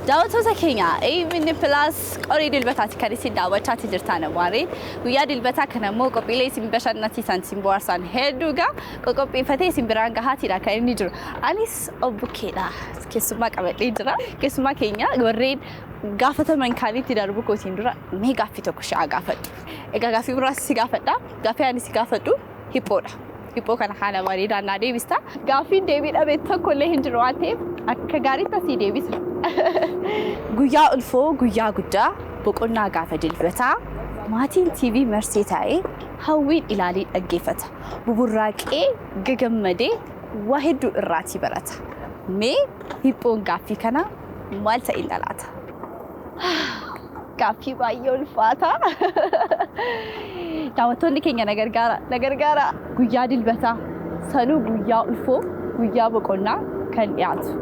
daawwattoota keenya AMN Plus qorii dilbataati kan isin daawwachaa jirtan waare guyyaa dilbataa kana immoo qophiilee isin bashannansiisan isin bohaarsan hedduuga qopheeffatee isin biraan gahaatiidha kan inni jiru anis obbukeedha keessummaa qabadhee jira keessummaa keenya warreen gaafataman kaanitti darbu kootiin dura mee gaaffii tokko shaa gaafadhu egaa gaaffii biraas si gaafadha gaaffii ani si gaafadhu hippoodha hippoo kana haala bareedaan naa deebista gaaffiin deebii dhabee tokkollee hin jiru waan ta'eef akka gaariitti asii deebisa guyyaa ulfoo guyyaa guddaa boqonnaa gaafa dilbataa maatiin TV marsee taa'ee hawwiin ilaalii dhaggeeffata buburraaqee gagammadee waa hedduu irraatii barata mee hiphoon gaaffii kana maal ta'in dhalaata gaaffii baay'ee ulfaata daawwattoonni keenya nagargaara guyyaa dilbataa sanuu guyyaa ulfoo guyyaa boqonnaa kan dhiyaatu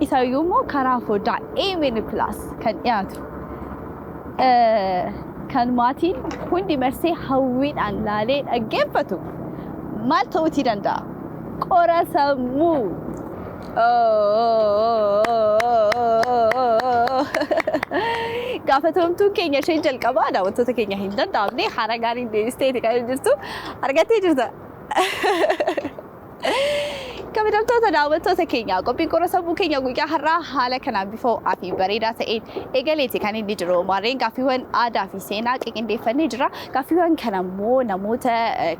isayyuu immoo karaa foddaa AMN Plus kan dhiyaatu kan maatiin hundi marsee hawwiidhaan laalee dhaggeeffatu maal ta'uutii danda'a qora sammuu gaafatamtuun keenya isheen jalqabaa daawwattoota keenya hin danda'amne haala gaariin deebisteeti kan jirtu argattee jirta kabajamtoota daawwattoota keenya qophiin qora sammuu keenya guyyaa har'aa haala kanaan bifa ho'aa fi bareedaa ta'een eegaleeti kan inni jiru maarreen gaaffiiwwan aadaa fi seenaa qindeeffannee jira gaaffiiwwan kana immoo namoota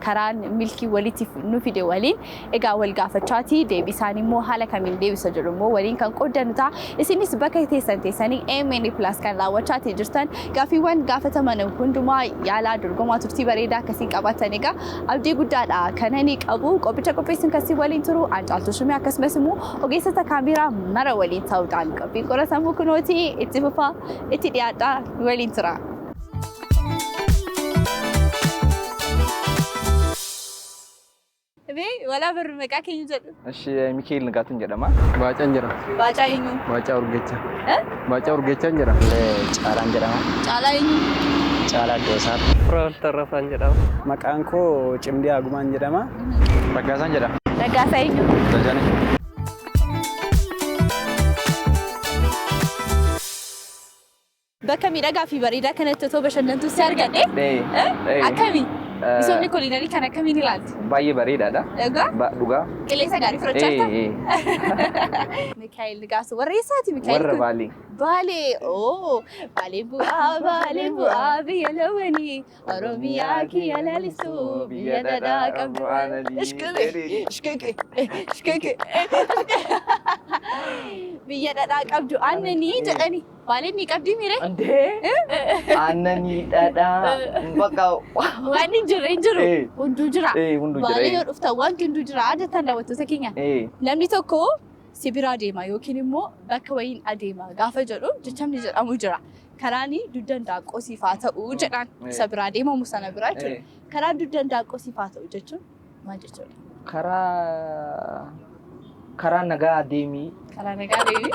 karaan milkii walitti nu fide waliin egaa wal gaafachaati deebisaan immoo haala kamiin deebisa jedhu immoo waliin kan qooddannu ta'a isinis bakka teessanii AMN Plus kan raawwachaati jirtan gaaffiiwwan gaafataman hundumaa yaalaa dorgomaa turtii bareedaa akkasiin qabaatan egaa abdii guddaadha kan ani qabu qophicha qopheessuun kasii waliin turu anjaaltu shumee akkasumas immoo ogeessota kaameraa mara waliin ta'uudhaan qophiin qora sammuu kunooti itti fufaa itti dhiyaadhaa waliin tura. Wala barru maqaa keenya jedhu. Eshi Mikael Nagaatiin jedhama. Baacaan jedhama. Baacaa eenyu? Baacaa Urgecha. Baacaa Urgechaan jedhama. Caalaan jedhama. Caalaa eenyu? Caalaa Doosaar. Firaal Tarrafaan jedhama. Maqaan koo Cimdii Agumaan jedhama. Raggaasaan jedhama. Raggaasaa eenyu? Dajanee. Bakka miidhagaa fi bareedaa kanatti otoo bashannantu si argadhe? Akkamii? Misoomni kooliinarii kan akkamiin ilaalti? Baay'ee bareedaadha. Dhugaa. Qilleensa gaarii fudhachaa Mikael Nagaasu warra eessaati Mikael kun? Warra Baalee. Baalee Baaleen bu'aa biyya lawanii Oromiyaa kiyya lalisuu biyya dhadhaa qabdu biyya dhadhaa qabdu aannanii jedhani Baaleen ni qabdi mire? Aannanii dhadhaa bakka waan hin jiru hunduu jira Baalee yoo dhuftan waan hunduu jira aadatan daawwattoota keenya namni tokko si biraa deema yookiin immoo bakka wayiin adeema gaafa jedhu jechamni jedhamu jira karaani duddan daaqoo siifaa ta'uu jedhaan isa biraa deemamu sana biraa jechuudha karaa duddan daaqoo siifaa ta'uu jechuun maal jechuudha? Karaa nagaa deemii. Karaa nagaa deemii?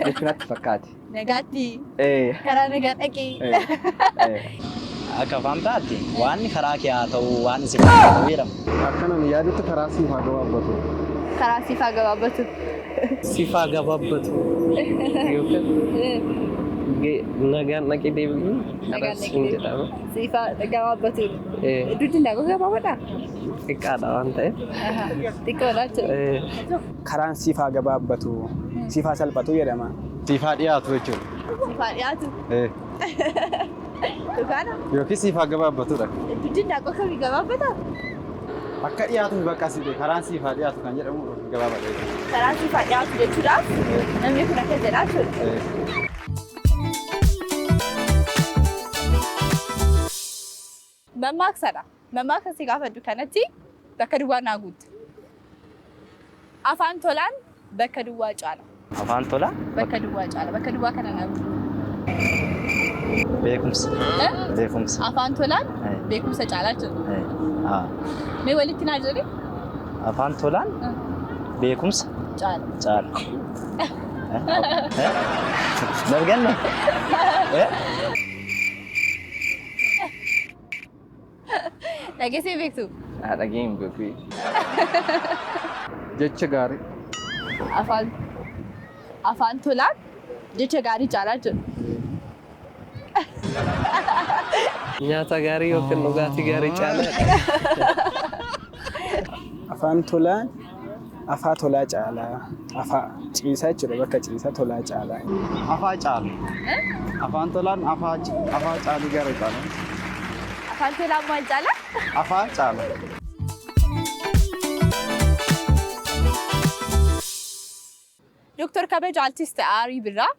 Jechuun natti fakkaate. Nagaatti? Karaa nagaa dhaqee? Akka faamtaatti waan karaa kee haa ta'u waan si fayyadu jedhama. Akkanaan yaadutti karaa siifaa gabaabbatu. Karaa siifaa gabaabbatu. Siifaa gabaabbatu. Nagaan dhaqee deebiin karaa siin jedhama. Siifaa gabaabbatu. Duddi daaqoo gabaabaadhaa? Xiqqaadha waan ta'eef. Xiqqoodha jechuudha. Karaan siifaa gabaabbatu siifaa salphatu jedhama. Siifaa dhiyaatu jechuudha. Siifaa dhiyaatu? Dhugaadha? Yookiin siifaa gabaabbatudha. Duddi daaqoo kamii gabaabbataa? Akka dhiyaatuuf bakka karaan siifaa dhiyaatu kan jedhamu gabaabadha. Karaan siifaa dhiyaatu jechuudhaaf namni kun akka jedhaa jechuudha. Mammaaksadha. Mammaaksa si gaafadhu kanatti bakka duwwaa naa guutte. Afaan tolaan bakka duwwaa caala. Afaan tolaa? Bakka duwwaa caala. Bakka duwwaa kana naa guutte. Beekumsa. Beekumsa. Afaan tolaan beekumsa caalaa jechuudha. Mee walitti naa jedhi? Afaan tolaan beekumsa caala. caala. Darganna? Dhageessee beektu? Dhageen beeku. Jecha gaarii. Afaan tolaan Jecha gaarii caalaa jiru. Nyaata gaarii yookiin dhugaatii gaarii caalaa. Afaan tolaan afaa tolaa caalaa. Afaa ciisaa jechuudha bakka ciisaa tolaa caalaa. Afaa caalu. Afaan tolaan afaa caalii gara caalu. Afaan tolaan maal caalaa? Afaa caalu. Doktor Kabaj artist Arii Birraa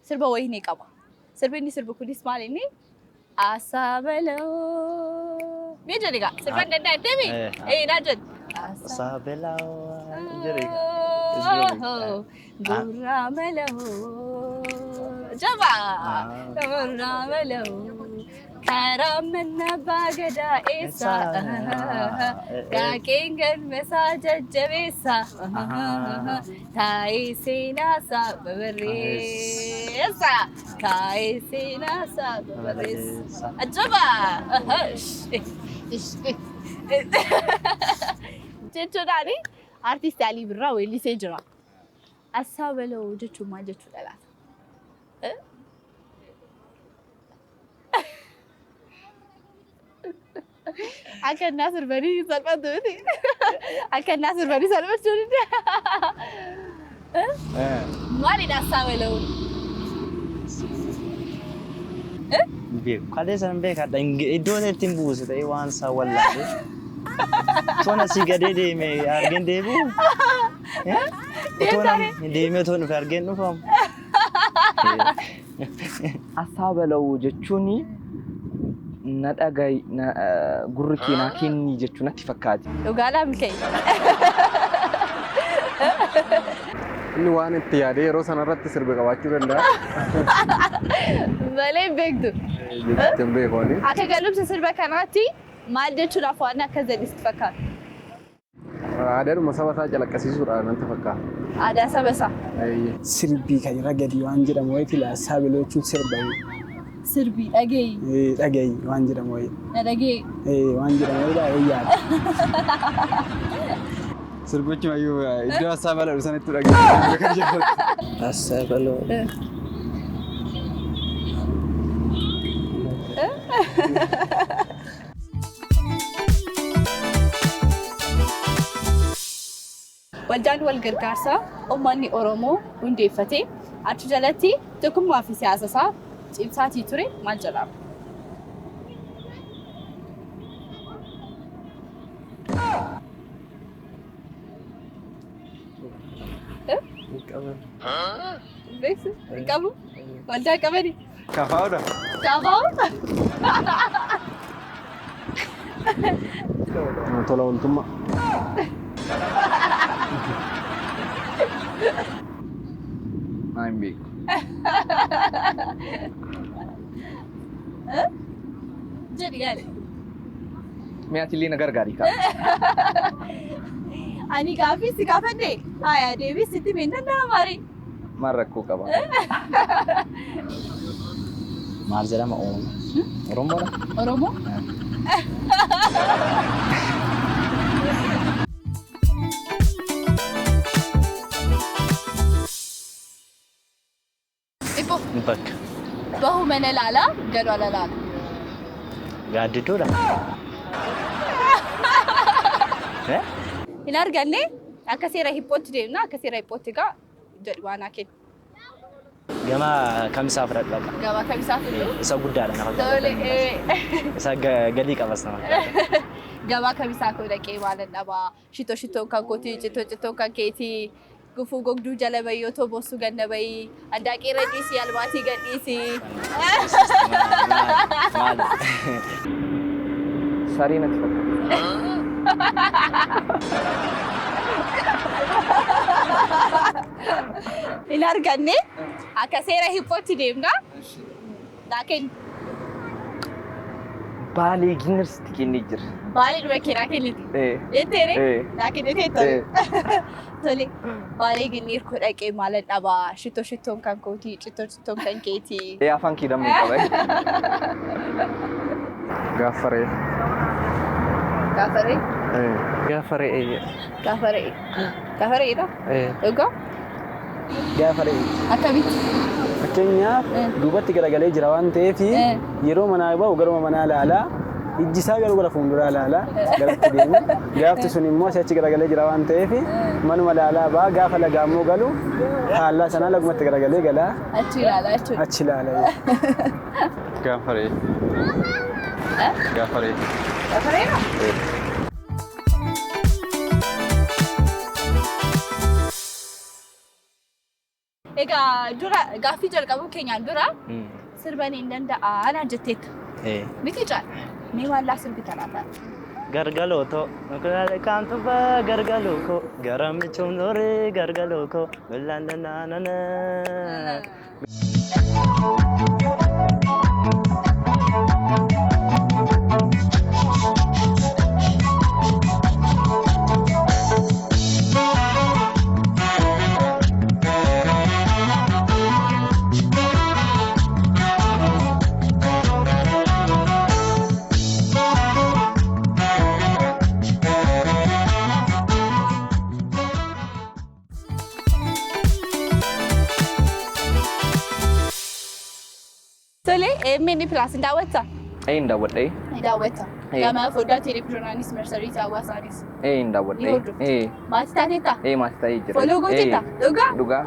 sirba wayii ni qaba. Sirbi inni sirbu kunis maal inni? Asabaloo. Mee jedhe egaa sirba danda'a deemi? Naa jedhe. Asabaloo. Gurraamaloo. Jabaa. Gurraamaloo. Karamana bagada esa. Kaken galmesa jajjabesa. Ta'i seenasa babaresa. Ta'i seenasa babaresa. Ajaba. Jechuudhaani artist Alii Birraa weellisee jira. Asabaloo jechuun maal jechuudha laata? Akka Naasir Banii salphatuuti. Akka Naasir Banii salphachuuti. Maalidha Asabaloo? Beeku. Kalee san beekadha. Iddoon ittiin buusu ta'ee waan isaa wallaalee. Tona si gadee deeme argeen deebi'u. Tona deemee tona dhufe argeen dhufamu. Asabaloo jechuun na dhaga'i gurri keenyaa kenni jechuun natti fakkaate. Dhugaadhaa milkaa'e. Inni waan itti yaadee yeroo sanarratti sirba qabaachuu danda'a. Malee beektu. Jechuun beekooni. Akka galumsa sirba kanaatti maal jechuudhaaf waan akka zalisti fakkaata? Aadaadhuma saba isaa calaqqisiisuudha natti fakkaata. Aadaa saba isaa. Sirbii kan irra gadi waan jedhamu wayiiti Asabaloo jechuun sirba. Sirbii dhageeyi. Dhageeyi waan jedhamu wayiiti. Na dhageeyi. Waan jedhamu wayiidha yaada. Sirbichi mayyuu iddoo Asabaloo sanitti dhageeffamuu kan jedhu. Asabaloo. Waldaan wal gargaarsaa uummanni Oromoo hundeeffatee achi jalatti tokkummaa fi siyaasa isaa cimsaatii ture maal jedhama? Beektu? Qabu? Waldaa qabani? Kafaa'uudha. Qabaa'u? Tola ooltummaa. Naan beeku. Jedhi yaade. Mee ati illee na gargaari kaa. Ani gaaffii si gaafadhe haa deebii sitti mee danda'ama maari? Maal rakkoo qaba? Maal jedhama Oromoodha? Oromoo? Ipo. Bakka. Bahu mana laalaa galu ala laala. Gaaddidduudha. Hin arganne akka seera hiphootti deemna akka seera hiphootti egaa jedhi waan kennu. Gama kamisaa fudhadhu. Gama kamisaa fudhadhu. Isa guddaadha nafa. Tole. Isa galii qabas nama. Gama kamisaa koo dhaqee maalan dhabaa shitoo kan kooti citoo kan keetii gufuu gogduu jala bayii otoo boosuu ganna bayii andaaqee irra dhiisii almaatii gadhiisii. Sarii natti fakkaata. Hin arganne akka seera hiphootti deemna. Laakiin Baalee Ginirsitti kennee jira. Baalee dura kennaa kenniti. Jetteere? Laakiin jettee tole. Baalee Ginir koo dhaqee maalan dhabaa shitoon kan kootii cittoon kan keetii. Afaan kee damee qaba. Gaaffaree. Gaafaree? Gaafaree. Gaafareedha? Dhugaa? Gaafaree. Akkamitti? Fakkeenyaaf duubatti garagalee jira waan ta'eef yeroo manaa bahu garuma manaa ilaalaa ijji isaa garuu gara fuulduraa ilaalaa garatti deemu. Gaafti sun immoo achi garagalee jira waan ta'eef manuma ilaalaa ba'a gaafa lagaa immoo galu faallaa sanaa lagumatti garagalee galaa achi ilaalaa jechuudha. achi ilaalaa. Gaafaree. Gaafaree. Gaafareera? Egaa dura gaaffii jalqabuu keenyaan dura sirbanii hin danda'aa naan jetteetta. Miti caala. Mee waallaa sirbitan afaan. Gargalooto kan tuba gargaloko garami chumnore gargaloko landa nanana. Mini plus daawwatta? Hin daawwadhee. Daawwatta. Gama foddaa televizyinaanis marsariitii hawaasaanis. Hin daawwadhee. Maatii taateetta? Maatii taa'ee jira. Foloo gooteetta? Dhugaa? Dhugaa.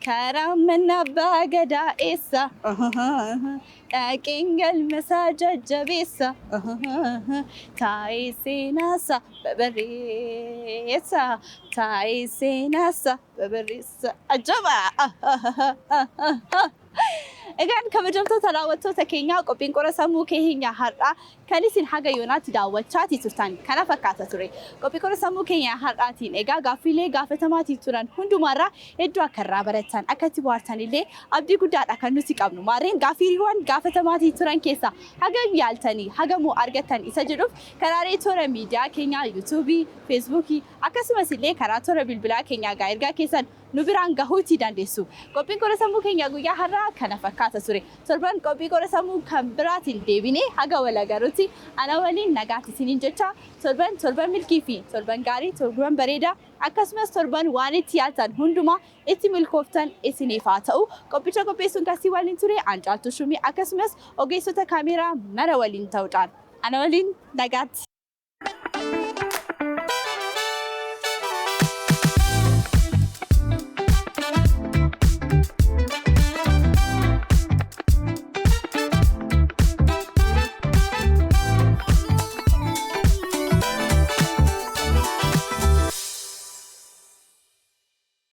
كرامنا باقدا إيسا لكن المساجد جبيسا تايسي ناسا ببريسا تايسي ناسا ببريسا أجمع Egaan kabajamtoota daawwattoota keenyaa qophiin qorasamuu keenya har'aa kan isin haga yoonaatti daawwachaa turtan kana fakkaata ture. Qophii qorasamuu keenya har'aatiin egaa gaaffiilee gaafatamaatii turan hundumaarraa hedduu akka irraa baratan akka itti bohaartan illee abdii guddaadha kan nuti qabnu. Maarreen gaaffiiwwan gaafatamaatii turan keessaa hagam yaaltanii hagamuu argattan isa jedhuuf karaalee toora miidiyaa keenyaa yuutuubii, feesbuukii akkasumas illee karaa toora bilbilaa keenyaa ergaa keessan nu biraan gahuutii dandeessu. Qophiin qorasamuu keenya guyyaa har'aa kana fakkaata ture. Torban qophii qorasamuu kan biraatiin deebinee haga wal agaruutti ana waliin nagaatti isiniin jecha torban milkii fi torban gaarii torban bareedaa akkasumas torban waan itti yaaltan hundumaa itti milkooftan isiniif haa ta'u. Qophicha qopheessuun kasii waliin ture Aancaaltuu Shumii akkasumas ogeessota kaameeraa mara waliin ta'uudhaan ana waliin nagaatti.